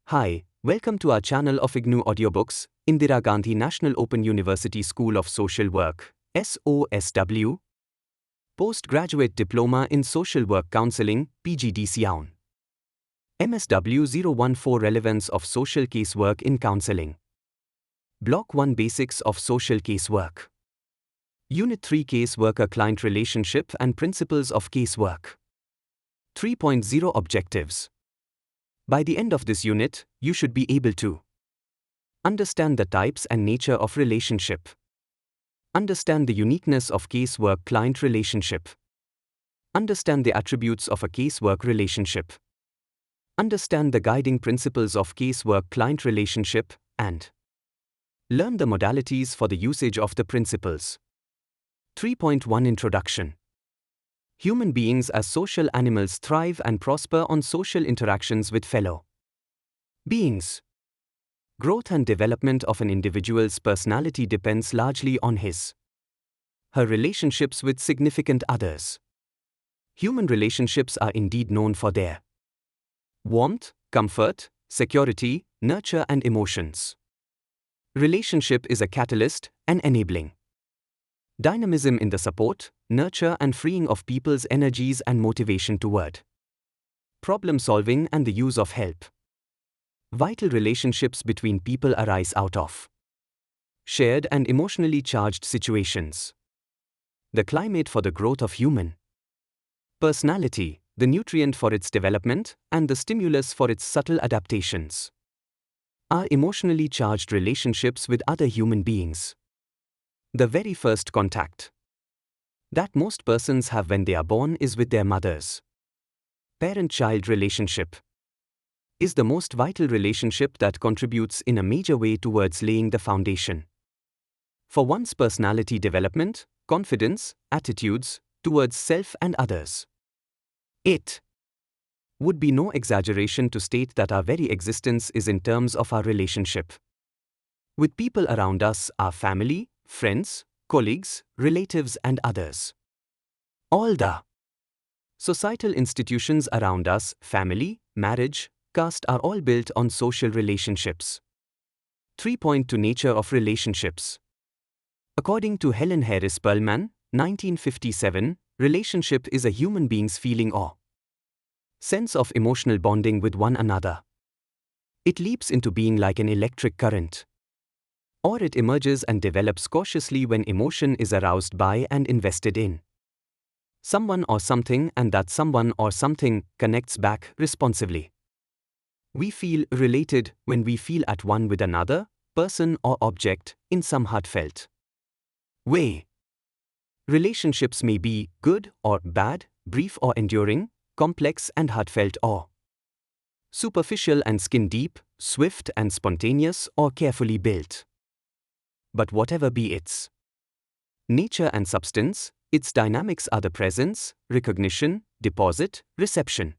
Hi, welcome to our channel of IGNOU Audiobooks, Indira Gandhi National Open University School of Social Work, SOSW. Postgraduate Diploma in Social Work Counselling, Pgdcoun. MSW014 Relevance of Social Casework in Counselling. Block 1 Basics of Social Casework. Unit 3 Caseworker-Client Relationship and Principles of Casework. 3.0 Objectives. By the end of this unit, you should be able to understand the types and nature of relationship, understand the uniqueness of casework-client relationship, understand the attributes of a casework relationship, understand the guiding principles of casework-client relationship, and learn the modalities for the usage of the principles. 3.1 Introduction. Human beings as social animals thrive and prosper on social interactions with fellow beings. Growth and development of an individual's personality depends largely on her relationships with significant others. Human relationships are indeed known for their warmth, comfort, security, nurture and emotions. Relationship is a catalyst, an enabling dynamism in the support, nurture and freeing of people's energies and motivation toward problem solving and the use of help. Vital relationships between people arise out of shared and emotionally charged situations. The climate for the growth of human personality, the nutrient for its development, and the stimulus for its subtle adaptations are emotionally charged relationships with other human beings. The very first contact that most persons have when they are born is with their mothers. Parent-child relationship is the most vital relationship that contributes in a major way towards laying the foundation for one's personality development, confidence, attitudes towards self and others. It would be no exaggeration to state that our very existence is in terms of our relationship with people around us, our family, friends, colleagues, relatives and others. All the societal institutions around us, family, marriage, caste are all built on social relationships. 3.2 Nature of relationships. According to Helen Harris Perlman, 1957, relationship is a human being's feeling or sense of emotional bonding with one another. It leaps into being like an electric current, or it emerges and develops cautiously when emotion is aroused by and invested in someone or something, and that someone or something connects back responsively. We feel related when we feel at one with another person or object in some heartfelt way. Relationships may be good or bad, brief or enduring, complex and heartfelt or superficial and skin deep, swift and spontaneous or carefully built. But whatever be its nature and substance, its dynamics are the presence, recognition, deposit, reception,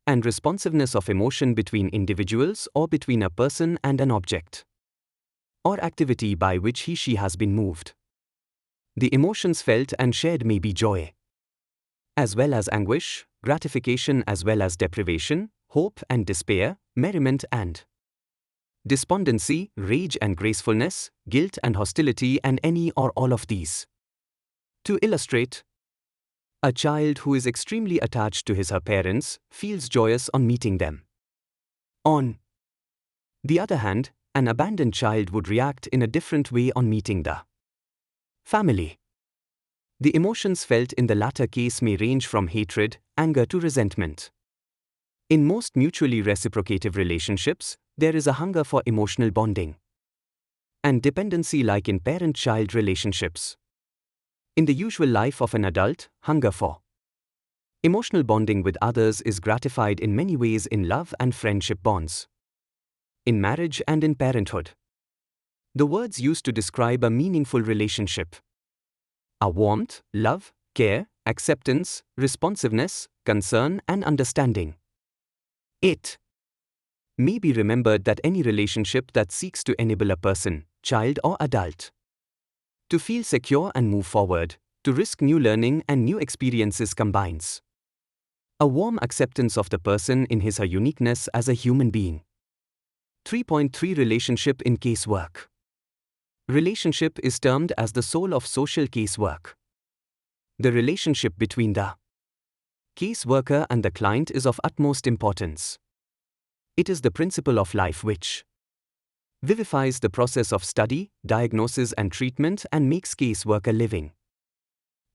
and responsiveness of emotion between individuals or between a person and an object or activity by which he/she has been moved. The emotions felt and shared may be joy, as well as anguish, gratification as well as deprivation, hope and despair, merriment and despondency, rage and gracefulness, guilt and hostility, and any or all of these. To illustrate, a child who is extremely attached to his/her parents feels joyous on meeting them. On the other hand, an abandoned child would react in a different way on meeting the family. The emotions felt in the latter case may range from hatred, anger to resentment. In most mutually reciprocative relationships, there is a hunger for emotional bonding and dependency like in parent-child relationships. In the usual life of an adult, hunger for emotional bonding with others is gratified in many ways in love and friendship bonds, in marriage and in parenthood. The words used to describe a meaningful relationship are warmth, love, care, acceptance, responsiveness, concern and understanding. It may be remembered that any relationship that seeks to enable a person, child or adult, to feel secure and move forward, to risk new learning and new experiences combines a warm acceptance of the person in his/her uniqueness as a human being, 3.3 Relationship in casework. Relationship is termed as the soul of social casework. The relationship between the caseworker and the client is of utmost importance. It is the principle of life which vivifies the process of study, diagnosis and treatment and makes casework a living,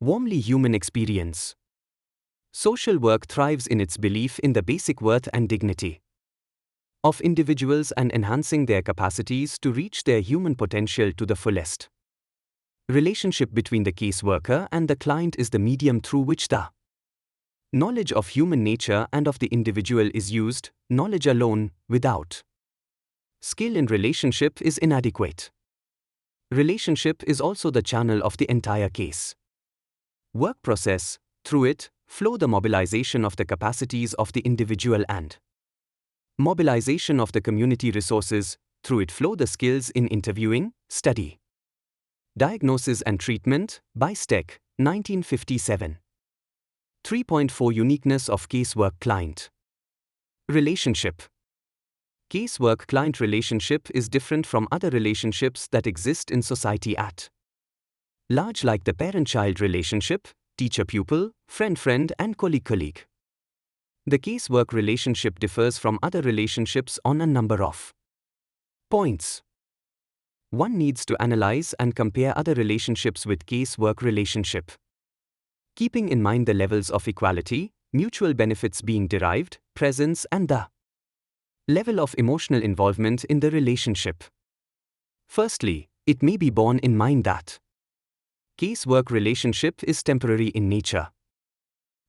warmly human experience. Social work thrives in its belief in the basic worth and dignity of individuals and enhancing their capacities to reach their human potential to the fullest. Relationship between the caseworker and the client is the medium through which the knowledge of human nature and of the individual is used. Knowledge alone, without skill in relationship, is inadequate. Relationship is also the channel of the entire case work process. Through it flow the mobilization of the capacities of the individual and mobilization of the community resources. Through it flow the skills in interviewing, study, diagnosis and treatment. By Steck, 1957. 3.4 Uniqueness of casework client relationship. Casework-client relationship is different from other relationships that exist in society at large, like the parent-child relationship, teacher-pupil, friend-friend and colleague-colleague. The casework relationship differs from other relationships on a number of points. One needs to analyze and compare other relationships with casework relationship, keeping in mind the levels of equality, mutual benefits being derived, presence and the level of emotional involvement in the relationship. Firstly, it may be borne in mind that casework relationship is temporary in nature.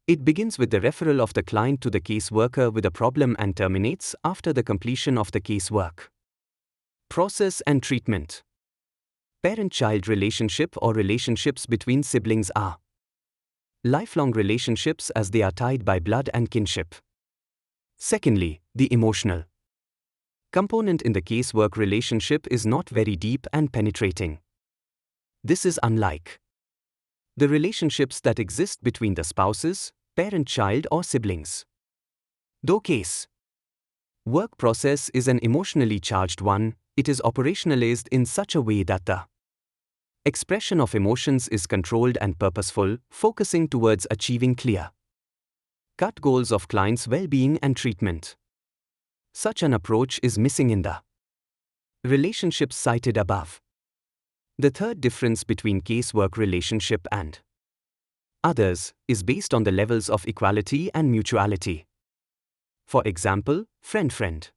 It begins with the referral of the client to the caseworker with a problem and terminates after the completion of the casework process and treatment. Parent-child relationship or relationships between siblings are lifelong relationships as they are tied by blood and kinship. Secondly, the emotional component in the casework relationship is not very deep and penetrating. This is unlike the relationships that exist between the spouses, parent-child or siblings. Though case work process is an emotionally charged one, it is operationalized in such a way that the expression of emotions is controlled and purposeful, focusing towards achieving clear-cut goals of clients' well-being and treatment. Such an approach is missing in the relationships cited above. The third difference between casework relationship and others is based on the levels of equality and mutuality. For example, friend-friend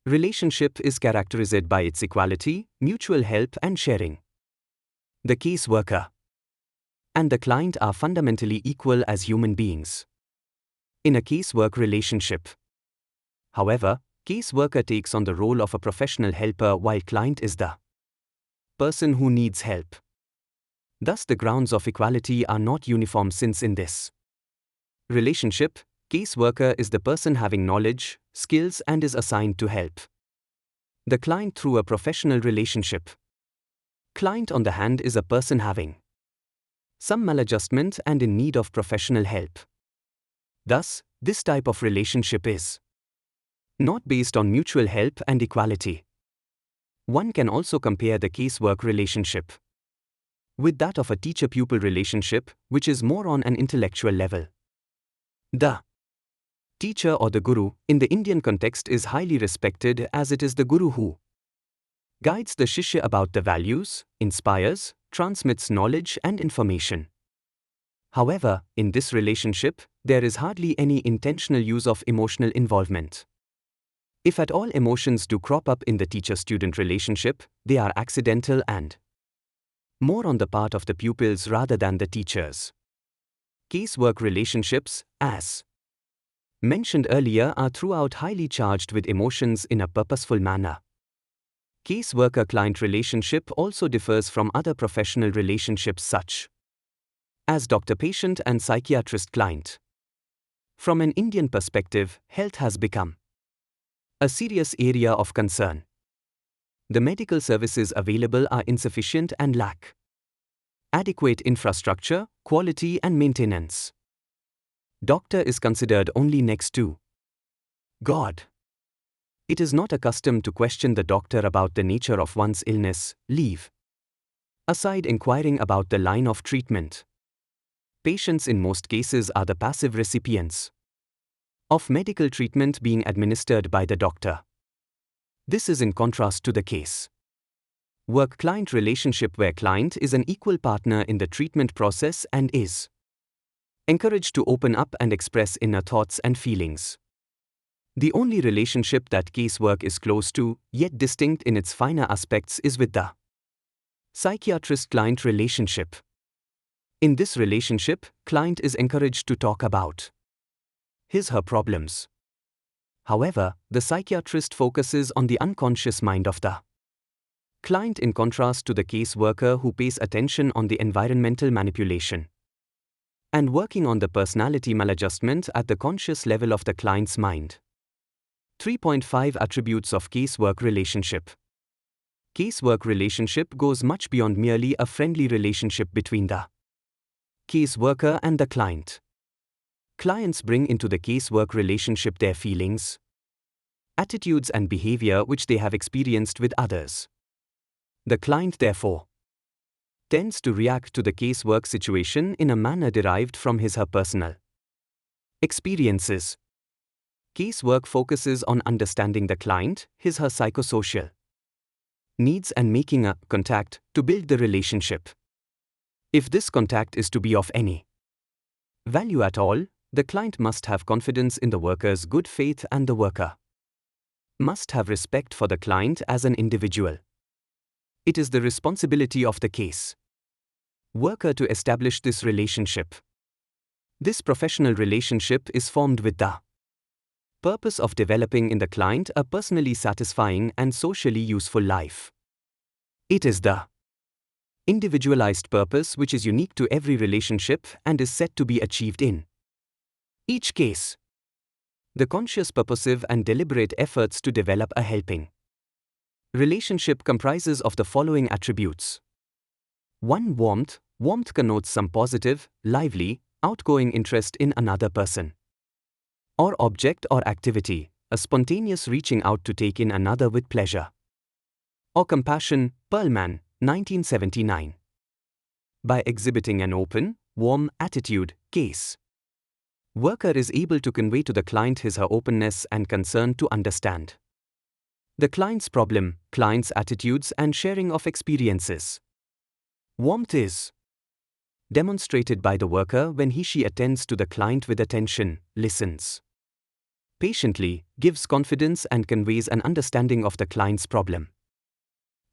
relationship is characterized by its equality, mutual help and sharing. The caseworker and the client are fundamentally equal as human beings in a casework relationship. However, caseworker takes on the role of a professional helper while client is the person who needs help. Thus the grounds of equality are not uniform, since in this relationship, caseworker is the person having knowledge, skills and is assigned to help the client through a professional relationship. Client on the hand is a person having some maladjustment and in need of professional help. Thus, this type of relationship is not based on mutual help and equality. One can also compare the casework relationship with that of a teacher-pupil relationship, which is more on an intellectual level. The teacher or the guru, in the Indian context, is highly respected as it is the guru who guides the shishya about the values, inspires, transmits knowledge and information. However, in this relationship, there is hardly any intentional use of emotional involvement. If at all emotions do crop up in the teacher-student relationship, they are accidental and more on the part of the pupils rather than the teachers. Casework relationships, as mentioned earlier, are throughout highly charged with emotions in a purposeful manner. Caseworker-client relationship also differs from other professional relationships such as doctor-patient and psychiatrist-client. From an Indian perspective, health has become a serious area of concern. The medical services available are insufficient and lack adequate infrastructure, quality and maintenance. Doctor is considered only next to God. It is not accustomed to question the doctor about the nature of one's illness, leave aside inquiring about the line of treatment. Patients in most cases are the passive recipients of medical treatment being administered by the doctor. This is in contrast to the case work-client relationship where client is an equal partner in the treatment process and is encouraged to open up and express inner thoughts and feelings. The only relationship that casework is close to, yet distinct in its finer aspects, is with the psychiatrist-client relationship. In this relationship, client is encouraged to talk about his/her problems. However, the psychiatrist focuses on the unconscious mind of the client in contrast to the caseworker who pays attention on the environmental manipulation and working on the personality maladjustment at the conscious level of the client's mind. 3.5 Attributes of casework relationship. Casework relationship goes much beyond merely a friendly relationship between the caseworker and the client. Clients bring into the casework relationship their feelings, attitudes and behavior which they have experienced with others. The client, therefore, tends to react to the casework situation in a manner derived from his/her personal experiences. Casework focuses on understanding the client, his/her psychosocial needs and making a contact to build the relationship. If this contact is to be of any value at all, the client must have confidence in the worker's good faith and the worker must have respect for the client as an individual. It is the responsibility of the case worker to establish this relationship. This professional relationship is formed with the purpose of developing in the client a personally satisfying and socially useful life. It is the individualized purpose which is unique to every relationship and is said to be achieved in each case. The conscious, purposive and deliberate efforts to develop a helping relationship comprises of the following attributes. 1. Warmth. Warmth connotes some positive, lively, outgoing interest in another person or object or activity, a spontaneous reaching out to take in another with pleasure. Or compassion. Perlman, 1979. By exhibiting an open, warm attitude, case worker is able to convey to the client his/her openness and concern to understand the client's problem, client's attitudes and sharing of experiences. Warmth is demonstrated by the worker when he/she attends to the client with attention, listens patiently, gives confidence and conveys an understanding of the client's problem.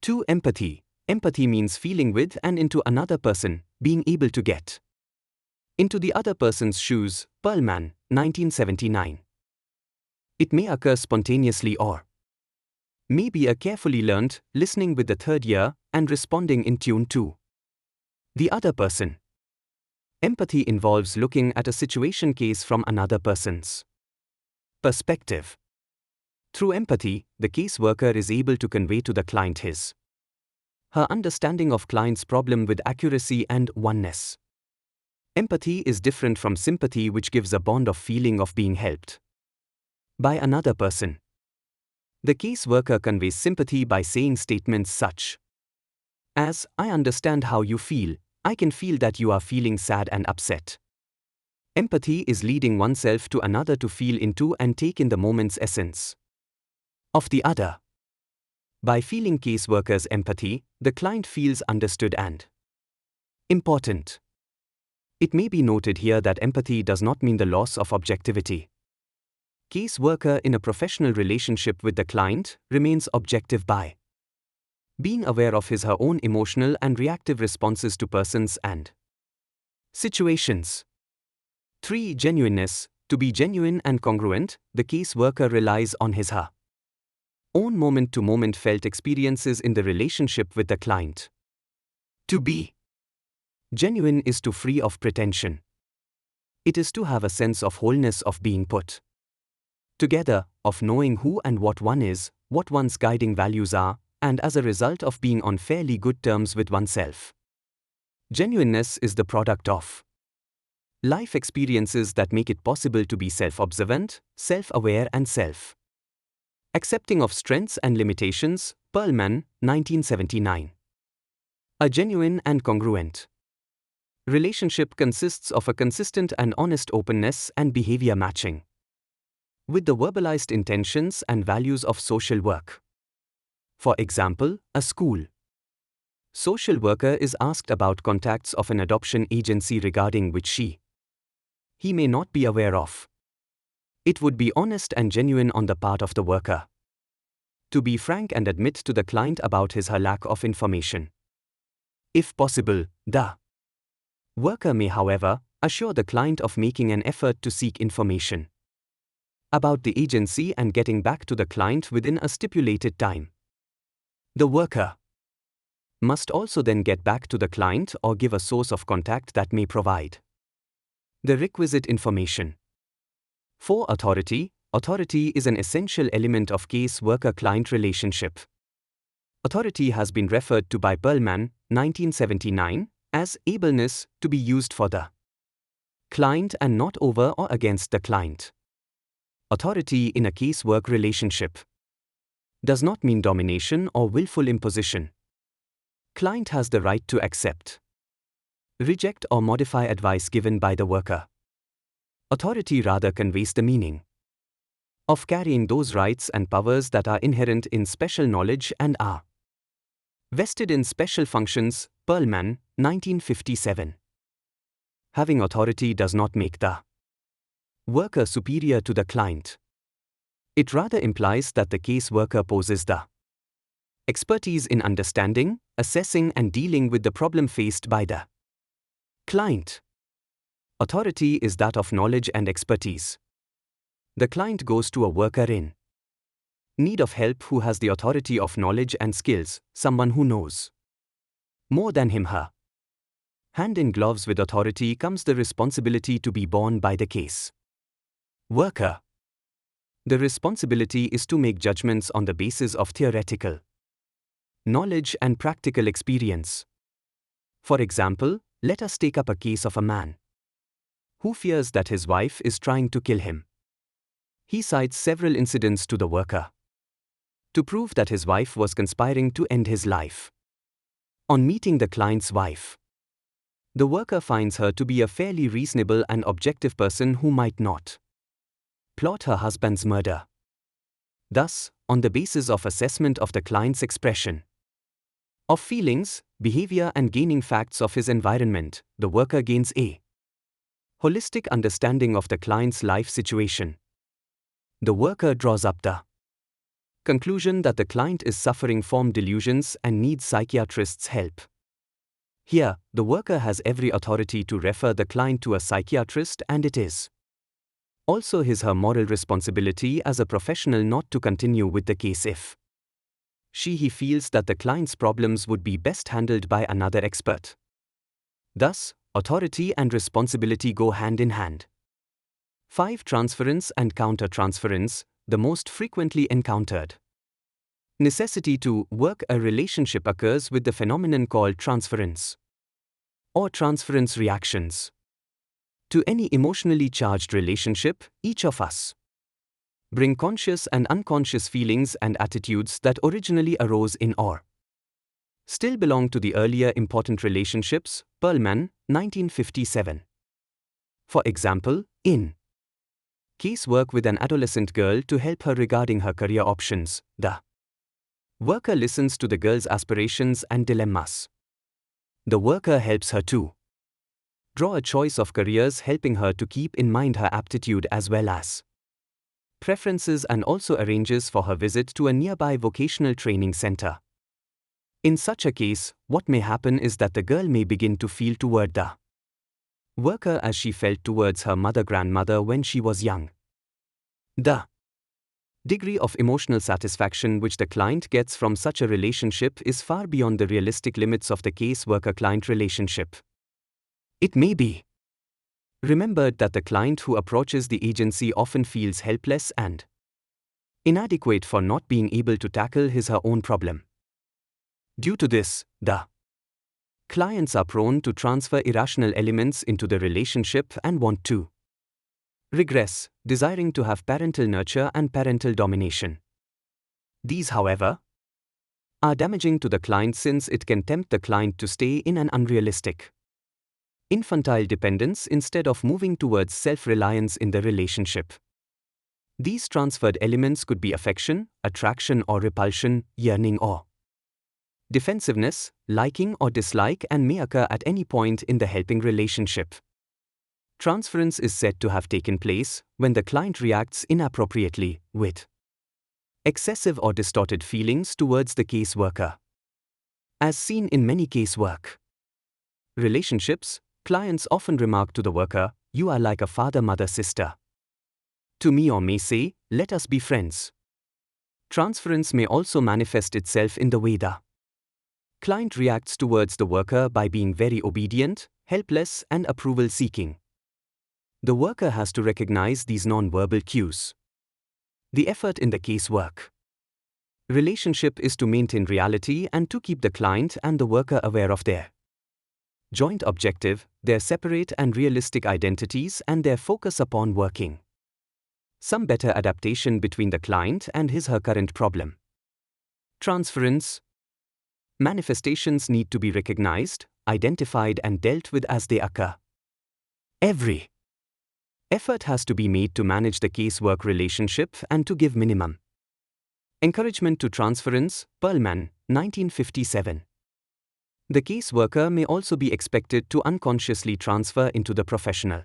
2. Empathy. Empathy means feeling with and into another person, being able to get into the other person's shoes. Perlman, 1979. It may occur spontaneously or may be a carefully learnt, listening with the third ear and responding in tune to the other person. Empathy involves looking at a situation case from another person's perspective. Through empathy, the caseworker is able to convey to the client his/her understanding of client's problem with accuracy and oneness. Empathy is different from sympathy, which gives a bond of feeling of being helped by another person. The caseworker conveys sympathy by saying statements such as, "I understand how you feel, I can feel that you are feeling sad and upset." Empathy is leading oneself to another to feel into and take in the moment's essence of the other. By feeling caseworker's empathy, the client feels understood and important. It may be noted here that empathy does not mean the loss of objectivity. Caseworker in a professional relationship with the client remains objective by being aware of his/her own emotional and reactive responses to persons and situations. 3. Genuineness. To be genuine and congruent, the caseworker relies on his/her own moment-to-moment felt experiences in the relationship with the client. To be genuine is to free of pretension. It is to have a sense of wholeness, of being put together, of knowing who and what one is, what one's guiding values are, and as a result of being on fairly good terms with oneself. Genuineness is the product of life experiences that make it possible to be self-observant, self-aware and Accepting of strengths and limitations, Perlman, 1979. A genuine and congruent relationship consists of a consistent and honest openness and behavior matching with the verbalized intentions and values of social work. For example, a school social worker is asked about contacts of an adoption agency regarding which he may not be aware of. It would be honest and genuine on the part of the worker to be frank and admit to the client about his or her lack of information. If possible, the worker may, however, assure the client of making an effort to seek information about the agency and getting back to the client within a stipulated time. The worker must also then get back to the client or give a source of contact that may provide the requisite information. For authority, authority is an essential element of case worker-client relationship. Authority has been referred to by Perlman, 1979, as ableness to be used for the client and not over or against the client. Authority in a case-work relationship does not mean domination or willful imposition. Client has the right to accept, reject or modify advice given by the worker. Authority rather conveys the meaning of carrying those rights and powers that are inherent in special knowledge and are vested in special functions, Perlman, 1957. Having authority does not make the worker superior to the client. It rather implies that the case worker possesses the expertise in understanding, assessing and dealing with the problem faced by the client. Authority is that of knowledge and expertise. The client goes to a worker in need of help who has the authority of knowledge and skills, someone who knows more than him/her. Hand in gloves with authority comes the responsibility to be borne by the case worker. The responsibility is to make judgments on the basis of theoretical knowledge and practical experience. For example, let us take up a case of a man who fears that his wife is trying to kill him. He cites several incidents to the worker to prove that his wife was conspiring to end his life. On meeting the client's wife, the worker finds her to be a fairly reasonable and objective person who might not plot her husband's murder. Thus, on the basis of assessment of the client's expression of feelings, behavior and gaining facts of his environment, the worker gains a holistic understanding of the client's life situation. The worker draws up the conclusion that the client is suffering from delusions and needs psychiatrist's help. Here, the worker has every authority to refer the client to a psychiatrist, and it is also his/her moral responsibility as a professional not to continue with the case if she/he feels that the client's problems would be best handled by another expert. Thus, authority and responsibility go hand in hand. 5. Transference and counter-transference, the most frequently encountered necessity to work a relationship occurs with the phenomenon called transference or transference reactions. To any emotionally charged relationship, each of us bring conscious and unconscious feelings and attitudes that originally arose in or still belong to the earlier important relationships, Perlman, 1957. For example, in case work with an adolescent girl to help her regarding her career options, the worker listens to the girl's aspirations and dilemmas. The worker helps her to draw a choice of careers, helping her to keep in mind her aptitude as well as preferences, and also arranges for her visit to a nearby vocational training center. In such a case, what may happen is that the girl may begin to feel toward the worker as she felt towards her mother-grandmother when she was young. The degree of emotional satisfaction which the client gets from such a relationship is far beyond the realistic limits of the case worker-client relationship. It may be remembered that the client who approaches the agency often feels helpless and inadequate for not being able to tackle his/her own problem. Due to this, the clients are prone to transfer irrational elements into the relationship and want to regress, desiring to have parental nurture and parental domination. These, however, are damaging to the client since it can tempt the client to stay in an unrealistic, infantile dependence instead of moving towards self-reliance in the relationship. These transferred elements could be affection, attraction or repulsion, yearning or defensiveness, liking or dislike, and may occur at any point in the helping relationship. Transference is said to have taken place when the client reacts inappropriately, with excessive or distorted feelings towards the caseworker. As seen in many casework relationships, clients often remark to the worker, "You are like a father, mother, sister to me," or may say, "Let us be friends." Transference may also manifest itself in the way the client reacts towards the worker by being very obedient, helpless, and approval-seeking. The worker has to recognize these non-verbal cues. The effort in the casework relationship is to maintain reality and to keep the client and the worker aware of their joint objective, their separate and realistic identities, and their focus upon working some better adaptation between the client and his/her current problem. Transference manifestations need to be recognized, identified, and dealt with as they occur. Every effort has to be made to manage the casework relationship and to give minimum encouragement to transference. Perlman, 1957. The caseworker may also be expected to unconsciously transfer into the professional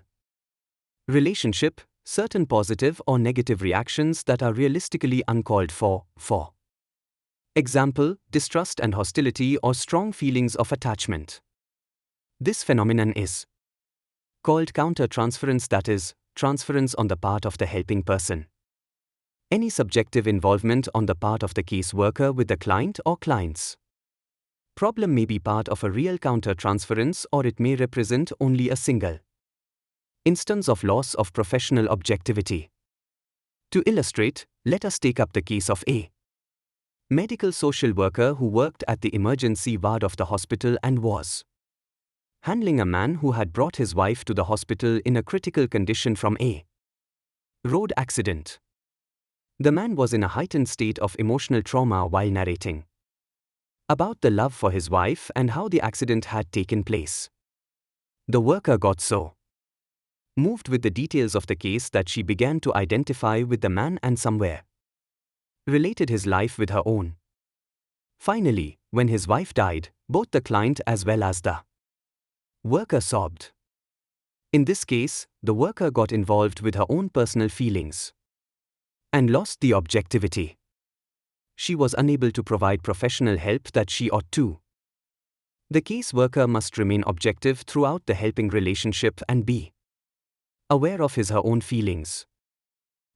relationship certain positive or negative reactions that are realistically uncalled for. For example, distrust and hostility or strong feelings of attachment. This phenomenon is called counter-transference, that is, transference on the part of the helping person. Any subjective involvement on the part of the caseworker with the client or clients problem may be part of a real counter-transference, or it may represent only a single instance of loss of professional objectivity. To illustrate, let us take up the case of a medical social worker who worked at the emergency ward of the hospital and was handling a man who had brought his wife to the hospital in a critical condition from a road accident. The man was in a heightened state of emotional trauma while narrating about the love for his wife and how the accident had taken place. The worker got so moved with the details of the case that she began to identify with the man and somewhere related his life with her own. Finally, when his wife died, both the client as well as the worker sobbed. In this case, the worker got involved with her own personal feelings and lost the objectivity. She was unable to provide professional help that she ought to. The caseworker must remain objective throughout the helping relationship and be aware of his/her own feelings.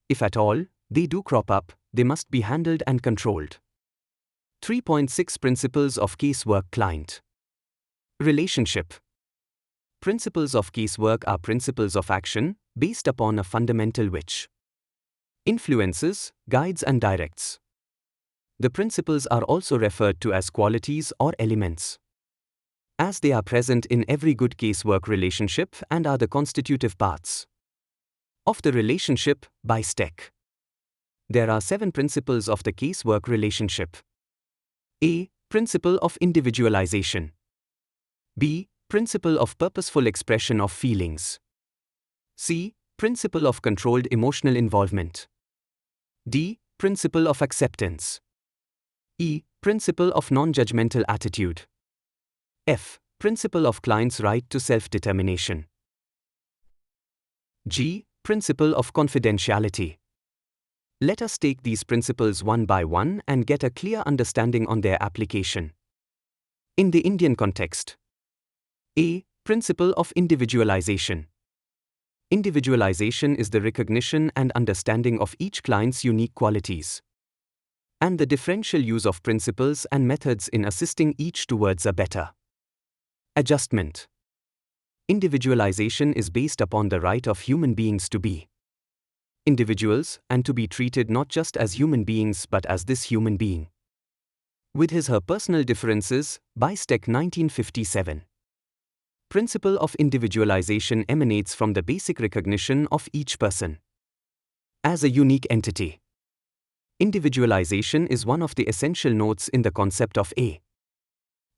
If at all they do crop up, they must be handled and controlled. 3.6 Principles of Casework Client Relationship. Principles of casework are principles of action based upon a fundamental which influences, guides, and directs. The principles are also referred to as qualities or elements, as they are present in every good casework relationship and are the constitutive parts of the relationship. By Steck. There are 7 principles of the casework relationship. A. Principle of individualization. B. Principle of purposeful expression of feelings. C. Principle of controlled emotional involvement. D. Principle of acceptance. E. Principle of non-judgmental attitude. F. Principle of client's right to self-determination. G. Principle of confidentiality. Let us take these principles one by one and get a clear understanding on their application. In the Indian context. A. Principle of individualization. Individualization is the recognition and understanding of each client's unique qualities and the differential use of principles and methods in assisting each towards a better adjustment. Individualization is based upon the right of human beings to be individuals and to be treated not just as human beings but as this human being with his/her personal differences. By Steck, 1957. Principle of individualization emanates from the basic recognition of each person as a unique entity. Individualization is one of the essential notes in the concept of a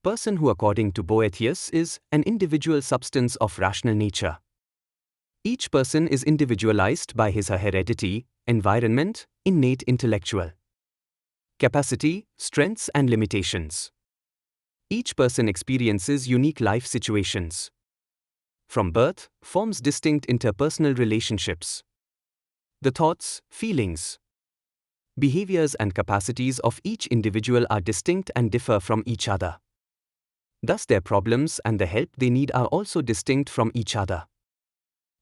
person who, according to Boethius, is an individual substance of rational nature. Each person is individualized by his or her heredity, environment, innate intellectual capacity, strengths and limitations. Each person experiences unique life situations. From birth, forms distinct interpersonal relationships. The thoughts, feelings, behaviors and capacities of each individual are distinct and differ from each other. Thus their problems and the help they need are also distinct from each other.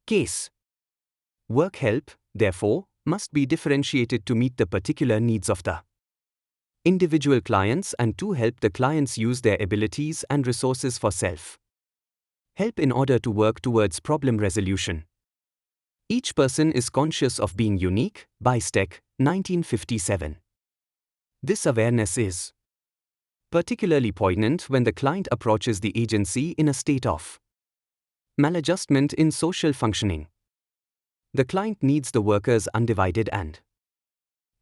Case work help, therefore, must be differentiated to meet the particular needs of the individual clients and to help the clients use their abilities and resources for self-help in order to work towards problem resolution. Each person is conscious of being unique, Bystec, 1957. This awareness is particularly poignant when the client approaches the agency in a state of maladjustment in social functioning. The client needs the worker's undivided and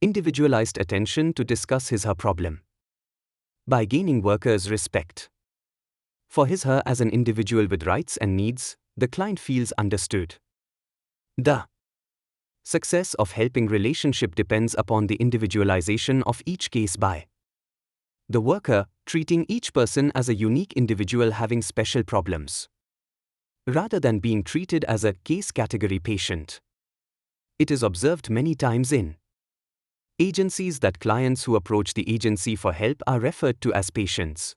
individualized attention to discuss his/her problem. By gaining workers' respect for his/her as an individual with rights and needs, the client feels understood. The success of helping relationship depends upon the individualization of each case by the worker, treating each person as a unique individual having special problems, rather than being treated as a case category patient. It is observed many times in agencies that clients who approach the agency for help are referred to as patients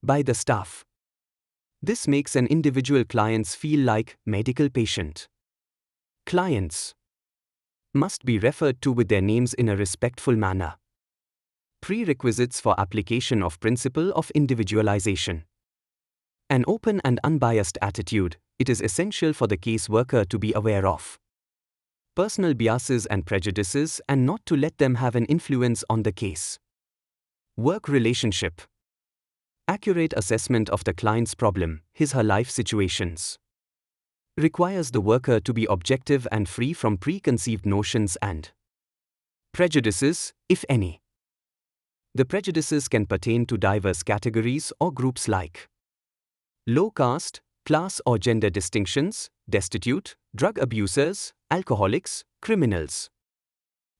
by the staff. This makes an individual clients feel like medical patient. Clients must be referred to with their names in a respectful manner. Prerequisites for application of principle of individualization. An open and unbiased attitude. It is essential for the case worker to be aware of personal biases and prejudices and not to let them have an influence on the case work relationship. Accurate assessment of the client's problem, his/her life situations, requires the worker to be objective and free from preconceived notions and prejudices, if any. The prejudices can pertain to diverse categories or groups like low caste, class or gender distinctions, destitute, drug abusers, alcoholics, criminals,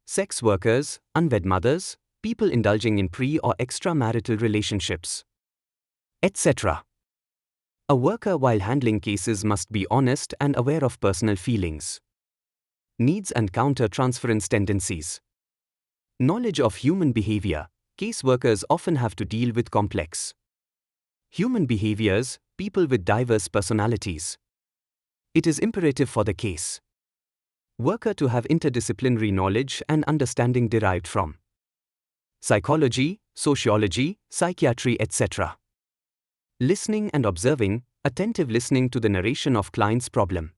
sex workers, unwed mothers, people indulging in pre- or extramarital relationships, etc. A worker while handling cases must be honest and aware of personal feelings, needs and counter-transference tendencies. Knowledge of human behavior. Case workers often have to deal with complex human behaviors, people with diverse personalities. It is imperative for the case worker to have interdisciplinary knowledge and understanding derived from psychology, sociology, psychiatry, etc. Listening and observing. Attentive listening to the narration of client's problem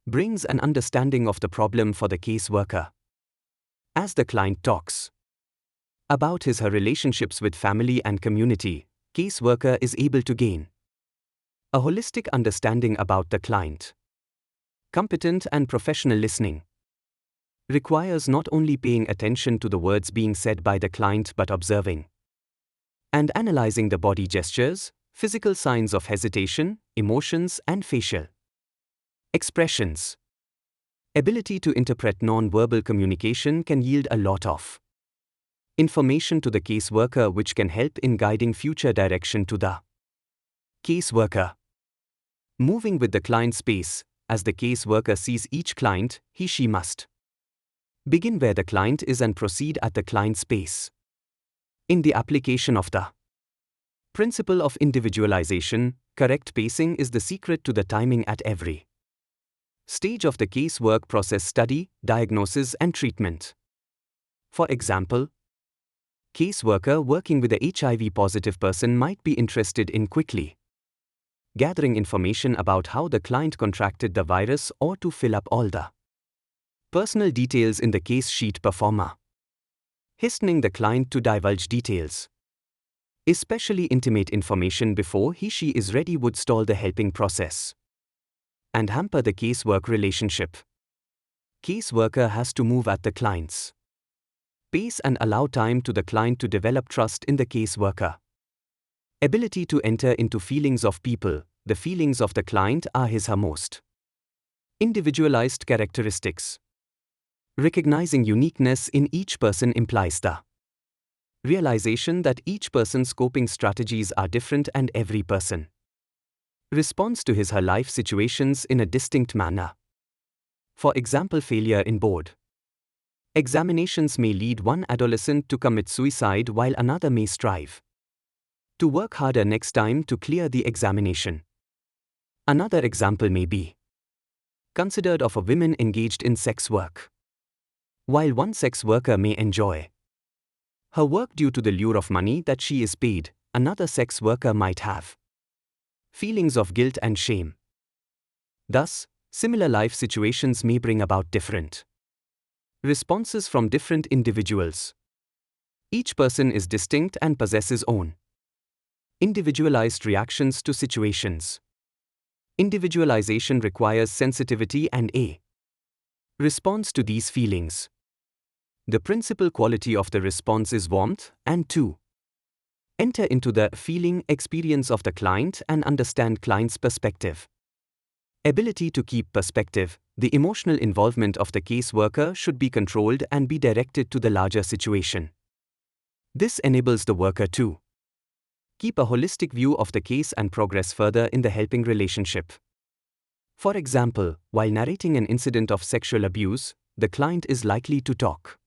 brings an understanding of the problem for the case worker. As the client talks about his/her relationships with family and community, case worker is able to gain a holistic understanding about the client. Competent and professional listening requires not only paying attention to the words being said by the client but observing and analyzing the body gestures, physical signs of hesitation, emotions and facial expressions. Ability to interpret non-verbal communication can yield a lot of information to the case worker which can help in guiding future direction to the case worker. Moving with the client's pace. As the case worker sees each client, he/she must begin where the client is and proceed at the client's pace. In the application of the principle of individualization, correct pacing is the secret to the timing at every stage of the case work process: study, diagnosis and treatment. For example, case worker working with a HIV-positive person might be interested in quickly gathering information about how the client contracted the virus or to fill up all the personal details in the case sheet performer. Hastening the client to divulge details, especially intimate information before he/she is ready, would stall the helping process and hamper the case work relationship. Case worker has to move at the client's Pace and allow time to the client to develop trust in the caseworker. Ability to enter into feelings of people. The feelings of the client are his/her most individualized characteristics. Recognizing uniqueness in each person implies the realization that each person's coping strategies are different and every person responds to his/her life situations in a distinct manner. For example, failure in board examinations may lead one adolescent to commit suicide while another may strive to work harder next time to clear the examination. Another example may be considered of a woman engaged in sex work. While one sex worker may enjoy her work due to the lure of money that she is paid, another sex worker might have feelings of guilt and shame. Thus, similar life situations may bring about different responses from different individuals. Each person is distinct and possesses own individualized reactions to situations. Individualization requires sensitivity and a response to these feelings. The principal quality of the response is warmth, and to enter into the feeling experience of the client and understand client's perspective. Ability to keep perspective. The emotional involvement of the caseworker should be controlled and be directed to the larger situation. This enables the worker to keep a holistic view of the case and progress further in the helping relationship. For example, while narrating an incident of sexual abuse, the client is likely to talk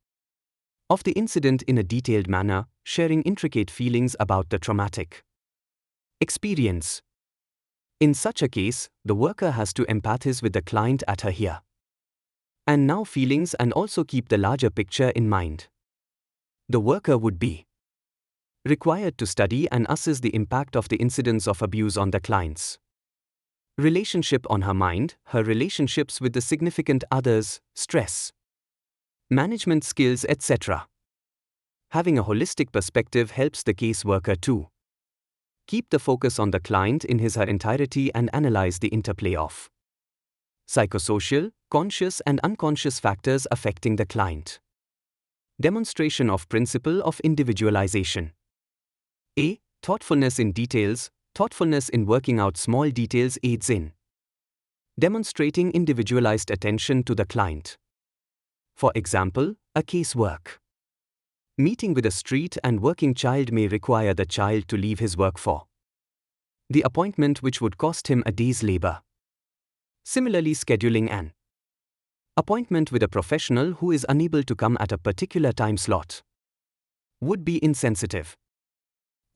of the incident in a detailed manner, sharing intricate feelings about the traumatic experience. In such a case, the worker has to empathize with the client at her here and now feelings and also keep the larger picture in mind. The worker would be required to study and assess the impact of the incidents of abuse on the client's relationship on her mind, her relationships with the significant others, stress management skills, etc. Having a holistic perspective helps the caseworker to keep the focus on the client in his/her entirety and analyze the interplay of psychosocial, conscious and unconscious factors affecting the client. Demonstration of principle of individualization. A. Thoughtfulness in details. Thoughtfulness in working out small details aids in demonstrating individualized attention to the client. For example, a casework meeting with a street and working child may require the child to leave his work for the appointment, which would cost him a day's labor. Similarly, scheduling an appointment with a professional who is unable to come at a particular time slot would be insensitive.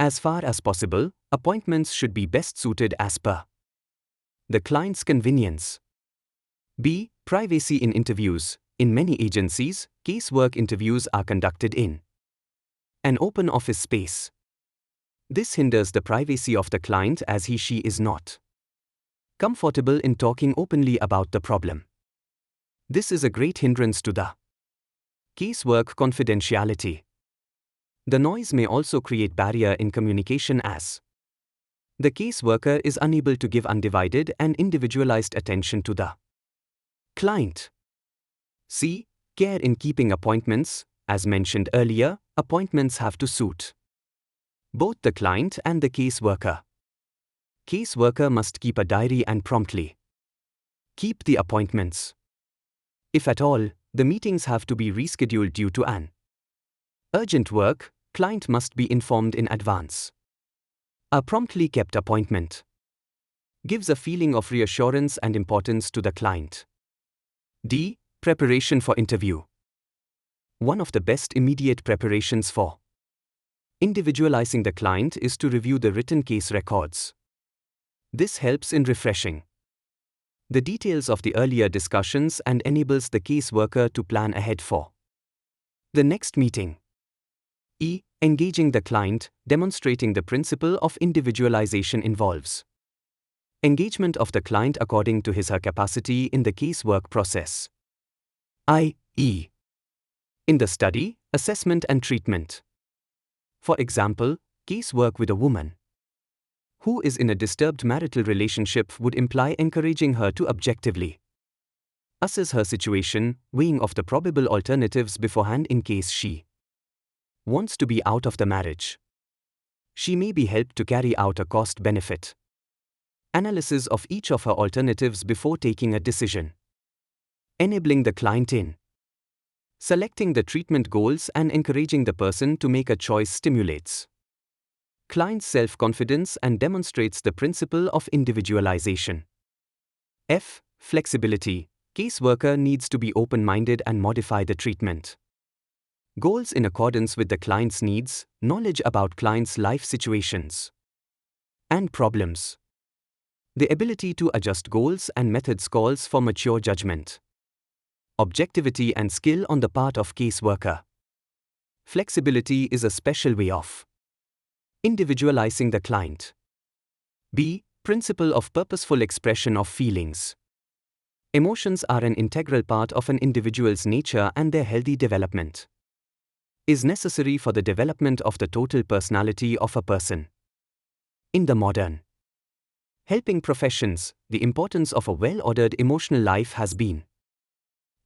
As far as possible, appointments should be best suited as per the client's convenience. B. Privacy in interviews. In many agencies, casework interviews are conducted in an open office space. This hinders the privacy of the client as he/she is not comfortable in talking openly about the problem. This is a great hindrance to the casework confidentiality. The noise may also create barrier in communication as the caseworker is unable to give undivided and individualized attention to the client. C. Care in keeping appointments. As mentioned earlier, appointments have to suit both the client and the caseworker. Caseworker must keep a diary and promptly keep the appointments. If at all, the meetings have to be rescheduled due to an urgent work, client must be informed in advance. A promptly kept appointment gives a feeling of reassurance and importance to the client. D. Preparation for interview. One of the best immediate preparations for individualizing the client is to review the written case records. This helps in refreshing the details of the earlier discussions and enables the caseworker to plan ahead for the next meeting. E. Engaging the client. Demonstrating the principle of individualization involves engagement of the client according to his/her capacity in the casework process, i.e., in the study, assessment and treatment. For example, casework with a woman who is in a disturbed marital relationship would imply encouraging her to objectively assess her situation, weighing of the probable alternatives beforehand in case she wants to be out of the marriage. She may be helped to carry out a cost-benefit analysis of each of her alternatives before taking a decision. Enabling the client in selecting the treatment goals and encouraging the person to make a choice stimulates client's self-confidence and demonstrates the principle of individualization. F. Flexibility. Caseworker needs to be open-minded and modify the treatment goals in accordance with the client's needs, knowledge about client's life situations and problems. The ability to adjust goals and methods calls for mature judgment, objectivity and skill on the part of caseworker. Flexibility is a special way of individualizing the client. B. Principle of purposeful expression of feelings. Emotions are an integral part of an individual's nature, and their healthy development is necessary for the development of the total personality of a person. In the modern helping professions, the importance of a well-ordered emotional life has been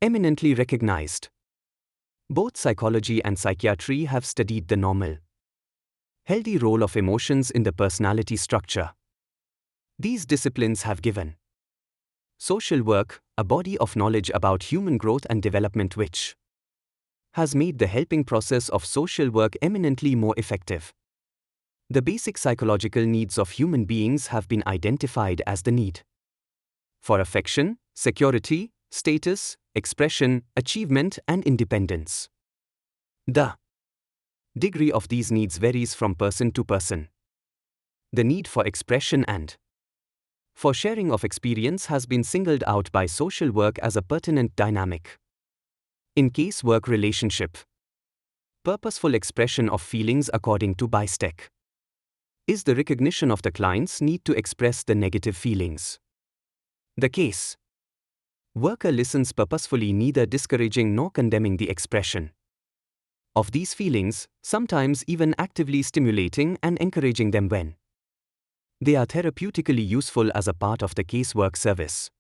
eminently recognized. Both psychology and psychiatry have studied the normal, healthy role of emotions in the personality structure. These disciplines have given social work a body of knowledge about human growth and development which has made the helping process of social work eminently more effective. The basic psychological needs of human beings have been identified as the need for affection, security, status, expression, achievement, and independence. The degree of these needs varies from person to person. The need for expression and for sharing of experience has been singled out by social work as a pertinent dynamic in casework relationship. Purposeful expression of feelings according to BISTEC is the recognition of the client's need to express the negative feelings. The case worker listens purposefully, neither discouraging nor condemning the expression of these feelings, sometimes even actively stimulating and encouraging them when they are therapeutically useful as a part of the casework service.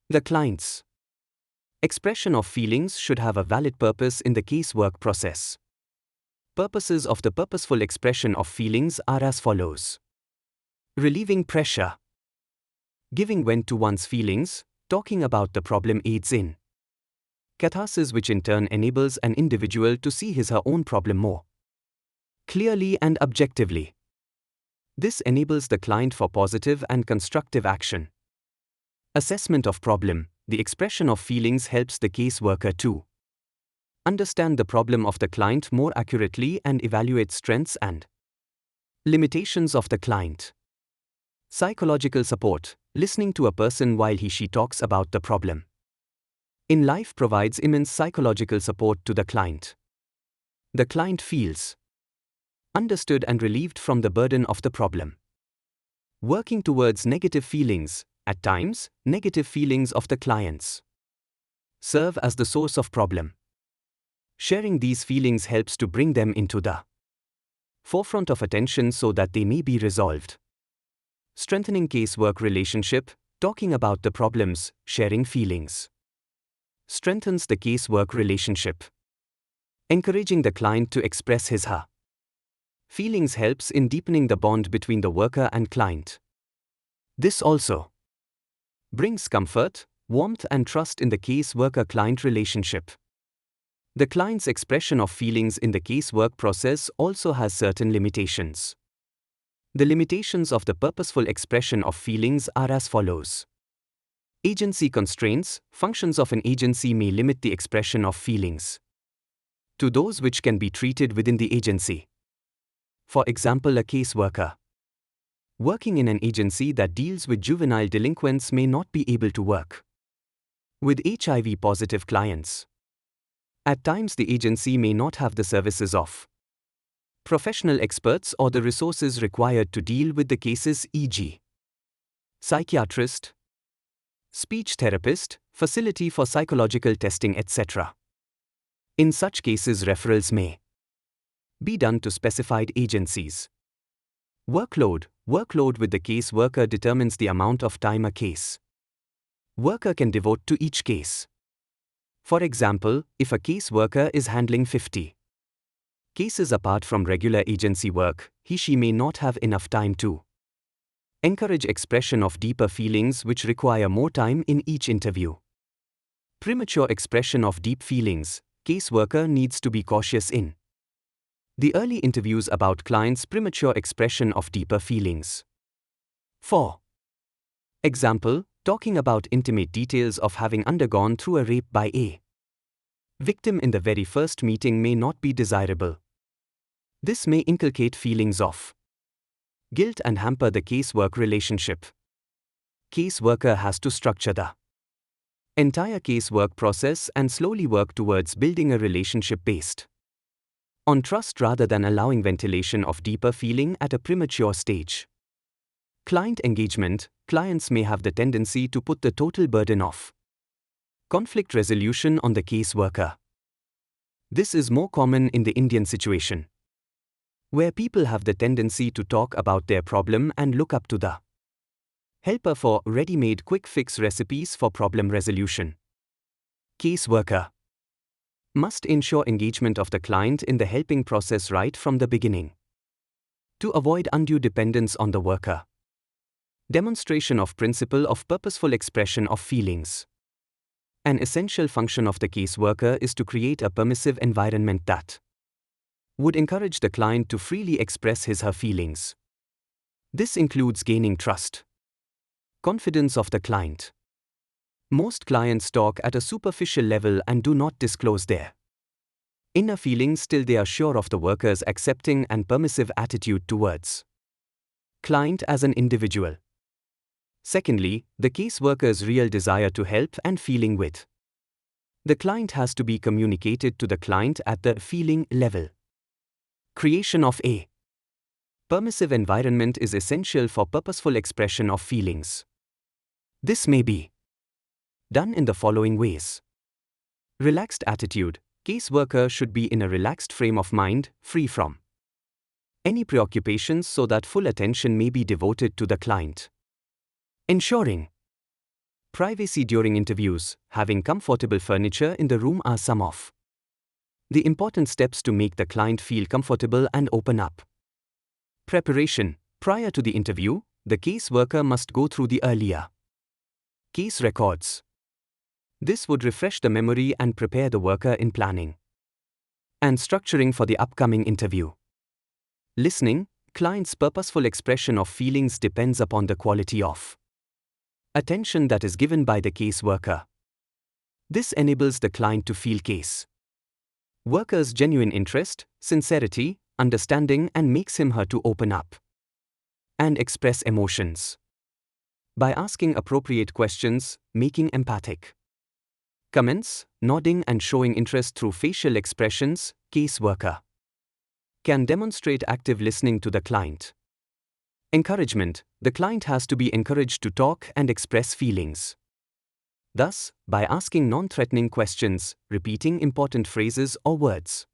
The client's expression of feelings should have a valid purpose in the casework process. Purposes of the purposeful expression of feelings are as follows: relieving pressure, giving vent to one's feelings, talking about the problem aids in catharsis, which in turn enables an individual to see his or her own problem more clearly and objectively. This enables the client for positive and constructive action. Assessment of problem. The expression of feelings helps the caseworker to understand the problem of the client more accurately and evaluate strengths and limitations of the client. Psychological support. Listening to a person while he/she talks about the problem in life provides immense psychological support to the client. The client feels understood and relieved from the burden of the problem. Working towards negative feelings. At times, negative feelings of the clients serve as the source of problem. Sharing these feelings helps to bring them into the forefront of attention so that they may be resolved. Strengthening casework relationship. Talking about the problems, sharing feelings strengthens the casework relationship. Encouraging the client to express his/her feelings helps in deepening the bond between the worker and client. This also brings comfort, warmth, and trust in the caseworker-client relationship. The client's expression of feelings in the casework process also has certain limitations. The limitations of the purposeful expression of feelings are as follows: agency constraints. Functions of an agency may limit the expression of feelings to those which can be treated within the agency. For example, a caseworker working in an agency that deals with juvenile delinquents may not be able to work with HIV-positive clients. At times, the agency may not have the services of professional experts or the resources required to deal with the cases, e.g., psychiatrist, speech therapist, facility for psychological testing, etc. In such cases, referrals may be done to specified agencies. Workload. Workload with the case worker determines the amount of time a case worker can devote to each case. For example, if a case worker is handling 50 Cases apart from regular agency work, he/she may not have enough time to encourage expression of deeper feelings which require more time in each interview. Premature expression of deep feelings, caseworker needs to be cautious in the early interviews about clients' premature expression of deeper feelings. 4. Example, talking about intimate details of having undergone through a rape by a victim in the very first meeting may not be desirable. This may inculcate feelings of guilt and hamper the casework relationship. Caseworker has to structure the entire casework process and slowly work towards building a relationship based on trust rather than allowing ventilation of deeper feeling at a premature stage. Client engagement, clients may have the tendency to put the total burden of conflict resolution on the caseworker. This is more common in the Indian situation, where people have the tendency to talk about their problem and look up to the helper for ready-made quick-fix recipes for problem resolution. Caseworker must ensure engagement of the client in the helping process right from the beginning to avoid undue dependence on the worker. Demonstration of principle of purposeful expression of feelings. An essential function of the caseworker is to create a permissive environment that would encourage the client to freely express his/her feelings. This includes gaining trust, confidence of the client. Most clients talk at a superficial level and do not disclose their inner feelings till they are sure of the worker's accepting and permissive attitude towards client as an individual. Secondly, the caseworker's real desire to help and feeling with the client has to be communicated to the client at the feeling level. Creation of a permissive environment is essential for purposeful expression of feelings. This may be done in the following ways. Relaxed attitude. Caseworker should be in a relaxed frame of mind, free from any preoccupations so that full attention may be devoted to the client. Ensuring privacy during interviews. Having comfortable furniture in the room are some of the important steps to make the client feel comfortable and open up. Preparation. Prior to the interview, the caseworker must go through the earlier case records. This would refresh the memory and prepare the worker in planning and structuring for the upcoming interview. Listening. Client's purposeful expression of feelings depends upon the quality of attention that is given by the caseworker. This enables the client to feel case worker's genuine interest, sincerity, understanding and makes him/her to open up and express emotions. By asking appropriate questions, making empathic comments, nodding and showing interest through facial expressions, caseworker can demonstrate active listening to the client. Encouragement. The client has to be encouraged to talk and express feelings. Thus, by asking non-threatening questions, repeating important phrases or words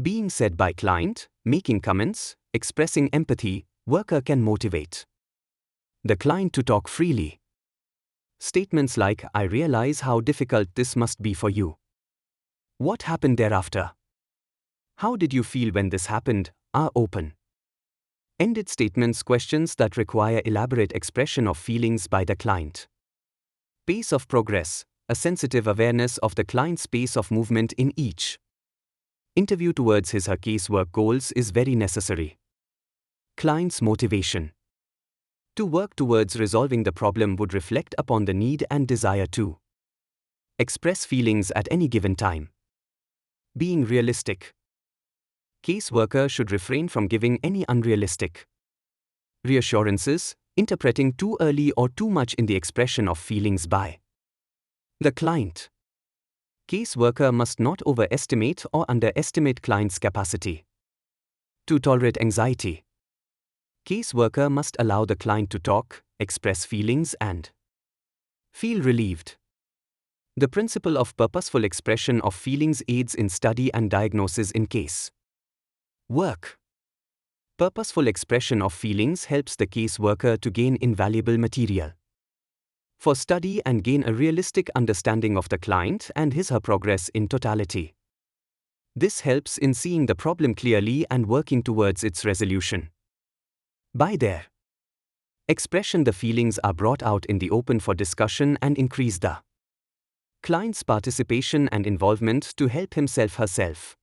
being said by client, making comments, expressing empathy, worker can motivate the client to talk freely. Statements like, "I realize how difficult this must be for you. What happened thereafter? How did you feel when this happened?" are open ended statements, questions that require elaborate expression of feelings by the client. Pace of progress. A sensitive awareness of the client's pace of movement in each interview towards his/her casework goals is very necessary. Client's motivation to work towards resolving the problem would reflect upon the need and desire to express feelings at any given time. Being realistic. Caseworker should refrain from giving any unrealistic reassurances, interpreting too early or too much in the expression of feelings by the client. Caseworker must not overestimate or underestimate client's capacity to tolerate anxiety. Caseworker must allow the client to talk, express feelings and feel relieved. The principle of purposeful expression of feelings aids in study and diagnosis in case work. Purposeful expression of feelings helps the caseworker to gain invaluable material for study and gain a realistic understanding of the client and his/her progress in totality. This helps in seeing the problem clearly and working towards its resolution. By their expression, the feelings are brought out in the open for discussion and increase the client's participation and involvement to help himself/herself.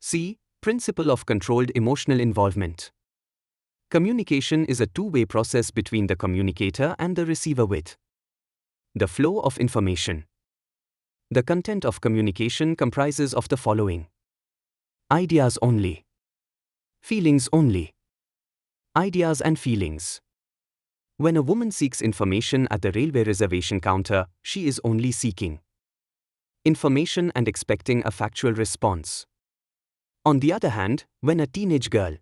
C. Principle of controlled emotional involvement. Communication is a two-way process between the communicator and the receiver with the flow of information. The content of communication comprises of the following: ideas only, feelings only. Ideas and feelings. When a woman seeks information at the railway reservation counter, she is only seeking information and expecting a factual response. On the other hand, when a teenage girl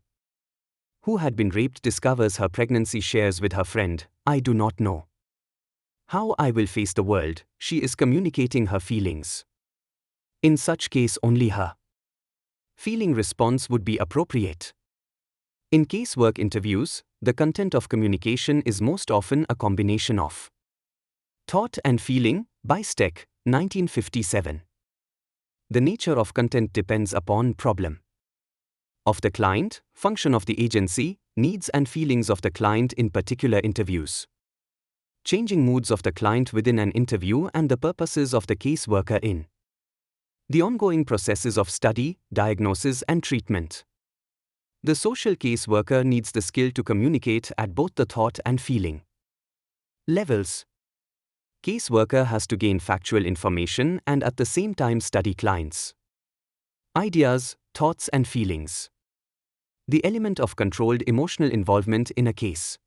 who had been raped discovers her pregnancy, shares with her friend, "I do not know how I will face the world," she is communicating her feelings. In such case, only her feeling response would be appropriate. In casework interviews, the content of communication is most often a combination of thought and feeling, by Steck, 1957. The nature of content depends upon problem of the client, function of the agency, needs and feelings of the client in particular interviews, changing moods of the client within an interview, and the purposes of the caseworker in the ongoing processes of study, diagnosis and treatment. The social caseworker needs the skill to communicate at both the thought and feeling levels. Caseworker has to gain factual information and at the same time study clients' ideas, thoughts and feelings. The element of controlled emotional involvement in a case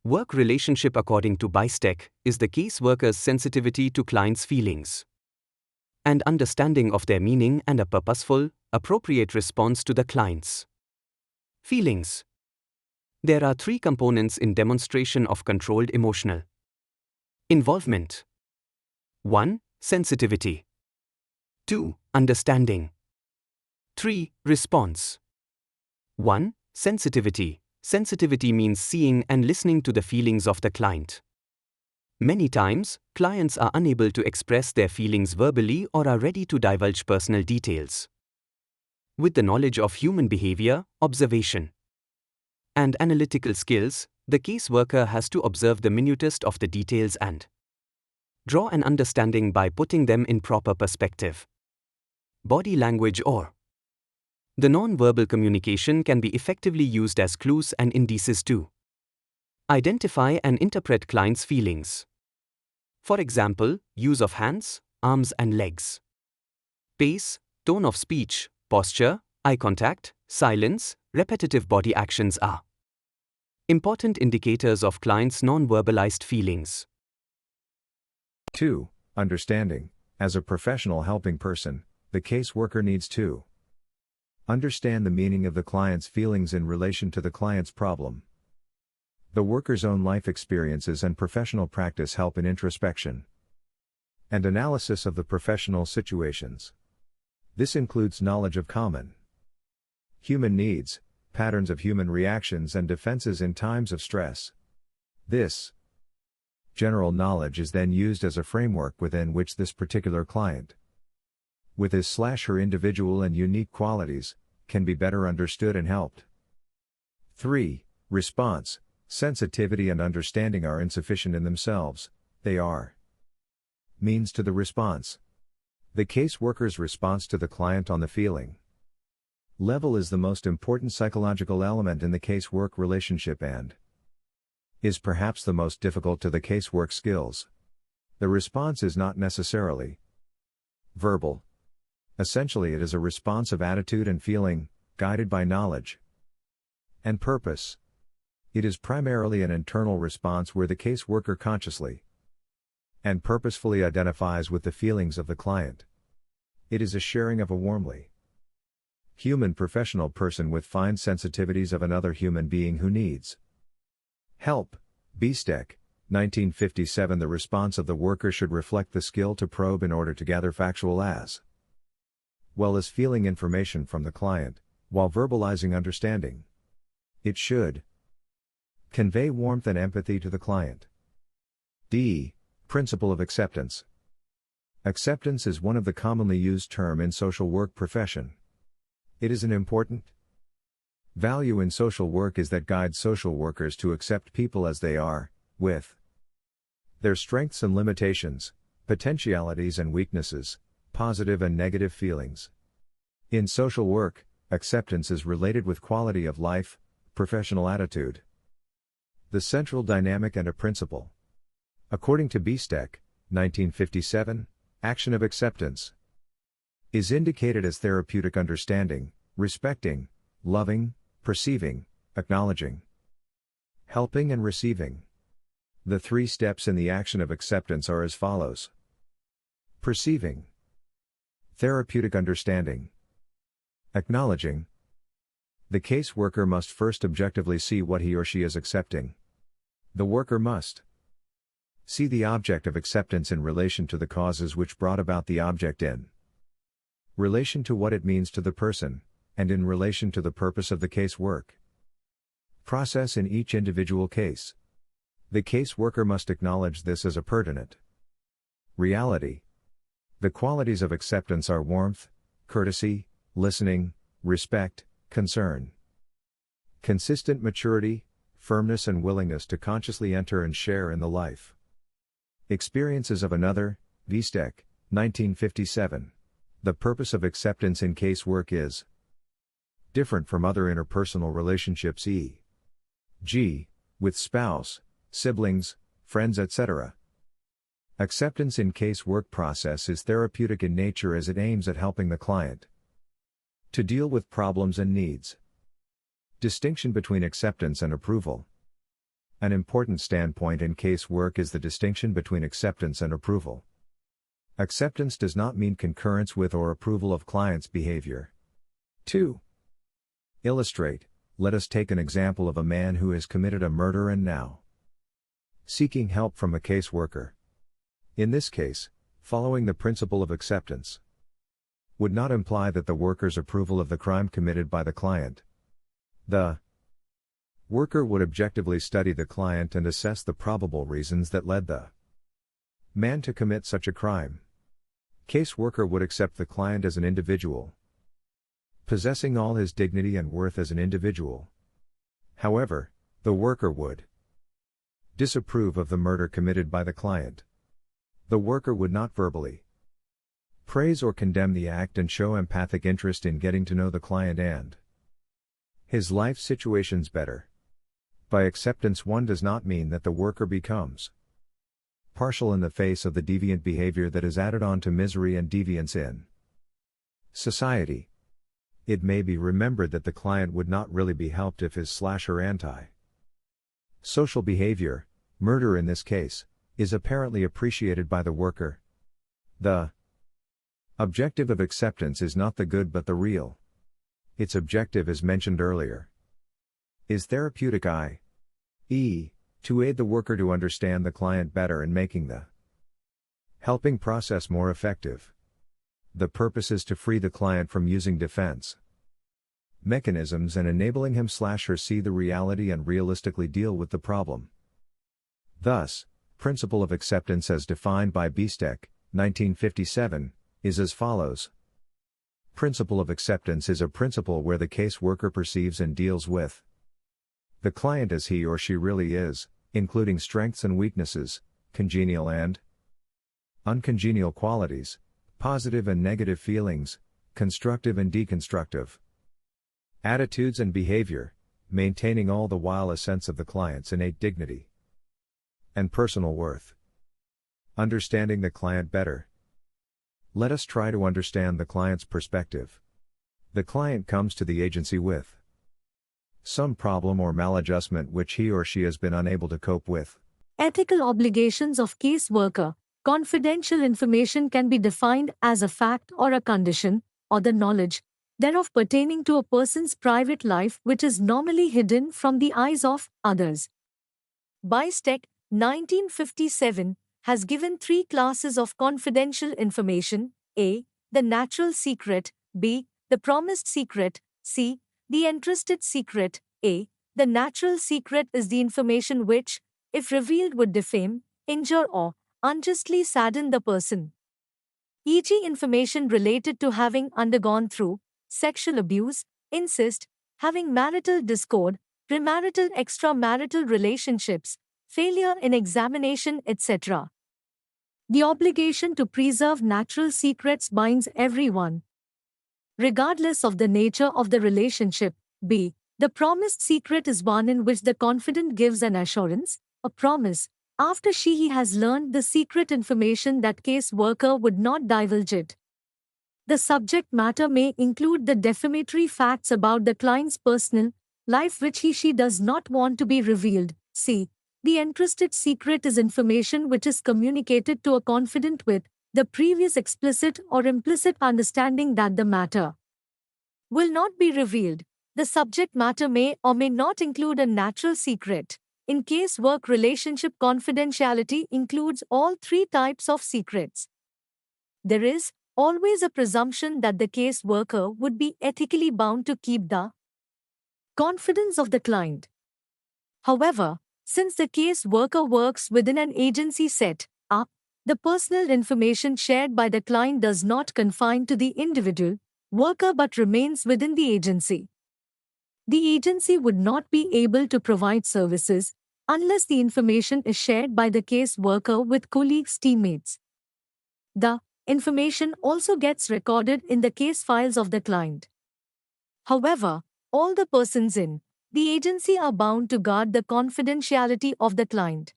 work relationship, according to Bysteck, is the caseworker's sensitivity to clients' feelings and understanding of their meaning and a purposeful, appropriate response to the client's feelings. There are three components in demonstration of controlled emotional involvement. 1. Sensitivity. 2. Understanding. 3. Response. 1. Sensitivity. Sensitivity means seeing and listening to the feelings of the client. Many times, clients are unable to express their feelings verbally or are ready to divulge personal details. With the knowledge of human behavior, observation, and analytical skills, the caseworker has to observe the minutest of the details and draw an understanding by putting them in proper perspective. Body language or the non-verbal communication can be effectively used as clues and indices to identify and interpret clients' feelings. For example, use of hands, arms and legs, pace, tone of speech, posture, eye contact, silence, repetitive body actions are important indicators of clients' non-verbalized feelings. 2. Understanding. As a professional helping person, the caseworker needs to understand the meaning of the client's feelings in relation to the client's problem. The worker's own life experiences and professional practice help in introspection and analysis of the professional situations. This includes knowledge of common human needs, patterns of human reactions and defenses in times of stress. This general knowledge is then used as a framework within which this particular client, with his/her individual and unique qualities, can be better understood and helped. 3. Response. Sensitivity and understanding are insufficient in themselves, they are means to the response. The caseworker's response to the client on the feeling level is the most important psychological element in the casework relationship and is perhaps the most difficult to the casework skills. The response is not necessarily verbal. Essentially, it is a response of attitude and feeling, guided by knowledge and purpose. It is primarily an internal response where the caseworker consciously and purposefully identifies with the feelings of the client. It is a sharing of a warmly human professional person with fine sensitivities of another human being who needs help. Bysteck, 1957. The response of the worker should reflect the skill to probe in order to gather factual as well as feeling information from the client, while verbalizing understanding. It should convey warmth and empathy to the client. D. Principle of acceptance. Acceptance is one of the commonly used term in social work profession. It is an important value in social work is that guides social workers to accept people as they are, with their strengths and limitations, potentialities and weaknesses, positive and negative feelings. In social work, acceptance is related with quality of life, professional attitude. The central dynamic and a principle. According to Pgdcoun, 1957, action of acceptance is indicated as therapeutic understanding, respecting, loving, perceiving, acknowledging, helping and receiving. The 3 steps in the action of acceptance are as follows. Perceiving, therapeutic understanding, acknowledging. The caseworker must first objectively see what he or she is accepting. The worker must see the object of acceptance in relation to the causes which brought about the object in relation to what it means to the person, and in relation to the purpose of the case work process in each individual case. The caseworker must acknowledge this as a pertinent reality. The qualities of acceptance are warmth, courtesy, listening, respect, concern, consistent maturity, firmness and willingness to consciously enter and share in the life experiences of another. Pgdcoun, 1957. The purpose of acceptance in casework is different from other interpersonal relationships, e.g., with spouse, siblings, friends, etc. Acceptance in casework process is therapeutic in nature as it aims at helping the client to deal with problems and needs. Distinction between acceptance and approval. An important standpoint in casework is the distinction between acceptance and approval. Acceptance does not mean concurrence with or approval of client's behavior. To illustrate, let us take an example of a man who has committed a murder and now seeking help from a caseworker. In this case, following the principle of acceptance would not imply that the worker's approval of the crime committed by the client. The worker would objectively study the client and assess the probable reasons that led the man to commit such a crime. Caseworker would accept the client as an individual, possessing all his dignity and worth as an individual. However, the worker would disapprove of the murder committed by the client. The worker would not verbally praise or condemn the act and show empathic interest in getting to know the client and his life situations better. By acceptance, one does not mean that the worker becomes partial in the face of the deviant behavior that is added on to misery and deviance in society. It may be remembered that the client would not really be helped if his/her anti-social behavior, murder in this case, is apparently appreciated by the worker. The objective of acceptance is not the good but the real. Its objective, as mentioned earlier, is therapeutic, i.e., to aid the worker to understand the client better and making the helping process more effective. The purpose is to free the client from using defense mechanisms and enabling him/her see the reality and realistically deal with the problem. Thus, principle of acceptance as defined by Pgdcoun, 1957, is as follows. Principle of acceptance is a principle where the caseworker perceives and deals with the client as he or she really is, including strengths and weaknesses, congenial and uncongenial qualities, positive and negative feelings, constructive and deconstructive attitudes and behavior, maintaining all the while a sense of the client's innate dignity and personal worth. Understanding the client better. Let us try to understand the client's perspective. The client comes to the agency with some problem or maladjustment which he or she has been unable to cope with. Ethical obligations of caseworker. Confidential information can be defined as a fact or a condition, or the knowledge thereof pertaining to a person's private life which is normally hidden from the eyes of others. Pgdcoun, 1957, has given 3 classes of confidential information: A. The natural secret; B. The promised secret; C. The entrusted secret. A. The natural secret is the information which, if revealed, would defame, injure or unjustly sadden the person. e.g., information related to having undergone through sexual abuse, incest, having marital discord, premarital extramarital relationships, failure in examination, etc. The obligation to preserve natural secrets binds everyone, regardless of the nature of the relationship. B. The promised secret is one in which the confidant gives an assurance, a promise, after he has learned the secret information that case worker would not divulge it. The subject matter may include the defamatory facts about the client's personal life which she does not want to be revealed. C. The entrusted secret is information which is communicated to a confidant with the previous explicit or implicit understanding that the matter will not be revealed. The subject matter may or may not include a natural secret. In case work relationship, confidentiality includes all three types of secrets. There is always a presumption that the case worker would be ethically bound to keep the confidence of the client. However, since the case worker works within an agency set up, the personal information shared by the client does not confine to the individual worker but remains within the agency. The agency would not be able to provide services unless the information is shared by the case worker with colleagues, teammates. The information also gets recorded in the case files of the client. However, all the persons in the agency are bound to guard the confidentiality of the client.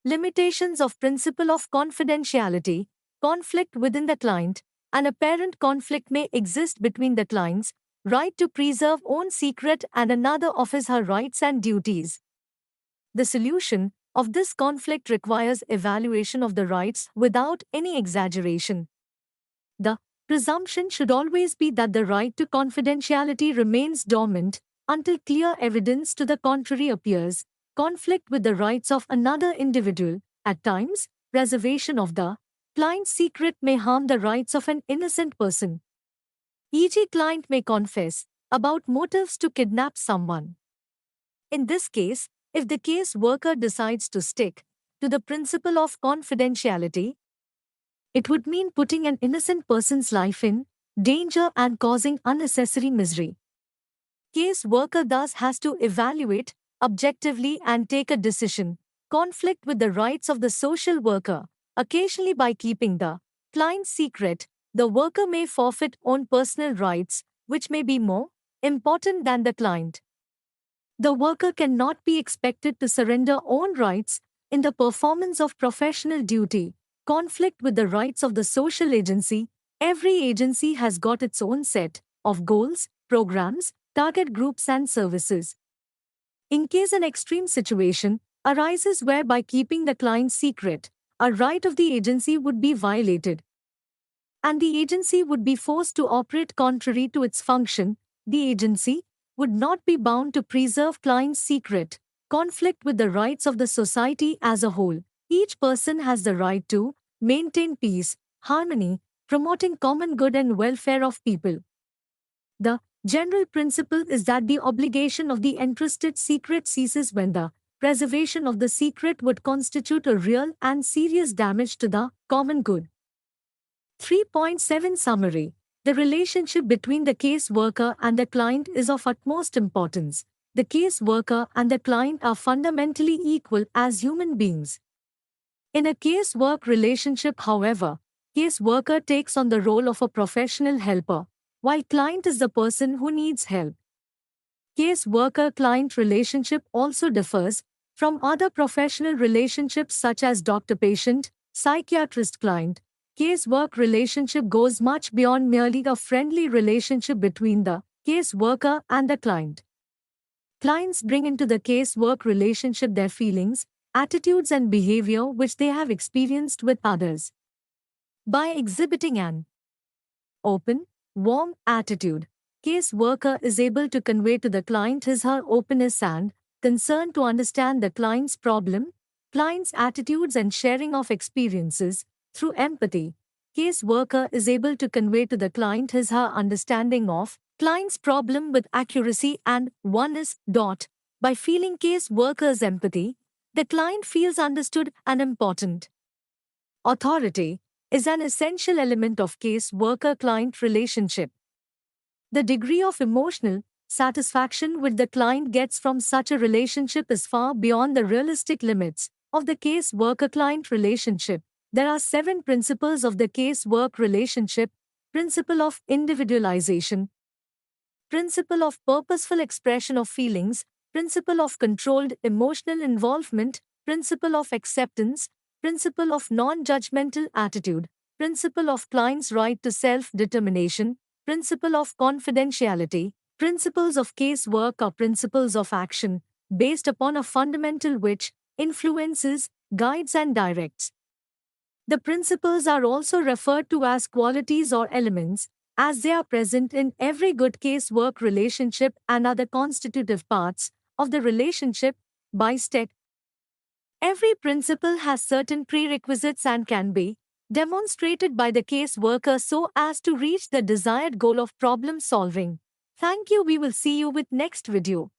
Limitations of principle of confidentiality. Conflict within the client. An apparent conflict may exist between the client's right to preserve own secret and another of his/her rights and duties. The solution of this conflict requires evaluation of the rights without any exaggeration. The presumption should always be that the right to confidentiality remains dormant until clear evidence to the contrary appears. Conflict with the rights of another individual. At times, preservation of the client's secret may harm the rights of an innocent person. E.g., client may confess about motives to kidnap someone. In this case, if the case worker decides to stick to the principle of confidentiality, it would mean putting an innocent person's life in danger and causing unnecessary misery. Case worker thus has to evaluate objectively and take a decision. Conflict with the rights of the social worker. Occasionally, by keeping the client's secret, the worker may forfeit own personal rights, which may be more important than the client. The worker cannot be expected to surrender own rights in the performance of professional duty. Conflict with the rights of the social agency. Every agency has got its own set of goals, programs, target groups and services. In case an extreme situation arises whereby keeping the client's secret, a right of the agency would be violated, and the agency would be forced to operate contrary to its function, the agency would not be bound to preserve client's secret. Conflict with the rights of the society as a whole. Each person has the right to maintain peace, harmony, promoting common good and welfare of people. The general principle is that the obligation of the entrusted secret ceases when the preservation of the secret would constitute a real and serious damage to the common good. 3.7 Summary. The relationship between the case worker and the client is of utmost importance. The case worker and the client are fundamentally equal as human beings. In a case work relationship, however, case worker takes on the role of a professional helper, while client is the person who needs help. Case worker-client relationship also differs from other professional relationships such as doctor-patient, psychiatrist-client. Case work relationship goes much beyond merely a friendly relationship between the case worker and the client. Clients bring into the case work relationship their feelings, attitudes and behavior which they have experienced with others. By exhibiting an open, warm attitude, case worker is able to convey to the client his/her openness and concern to understand the client's problem, client's attitudes and sharing of experiences. Through empathy, case worker is able to convey to the client his/her understanding of client's problem with accuracy and oneness. By feeling case worker's empathy, the client feels understood and important. Authority. is an essential element of case worker-client relationship. The degree of emotional satisfaction which the client gets from such a relationship is far beyond the realistic limits of the case worker-client relationship. There are 7 principles of the case work relationship: principle of individualization, principle of purposeful expression of feelings, principle of controlled emotional involvement, principle of acceptance, principle of non-judgmental attitude, principle of client's right to self-determination, principle of confidentiality. Principles of case work are principles of action based upon a fundamental which influences, guides, and directs. The principles are also referred to as qualities or elements, as they are present in every good case work relationship and are the constitutive parts of the relationship. By step, every principle has certain prerequisites and can be demonstrated by the case worker so as to reach the desired goal of problem solving. Thank you. We will see you with next video.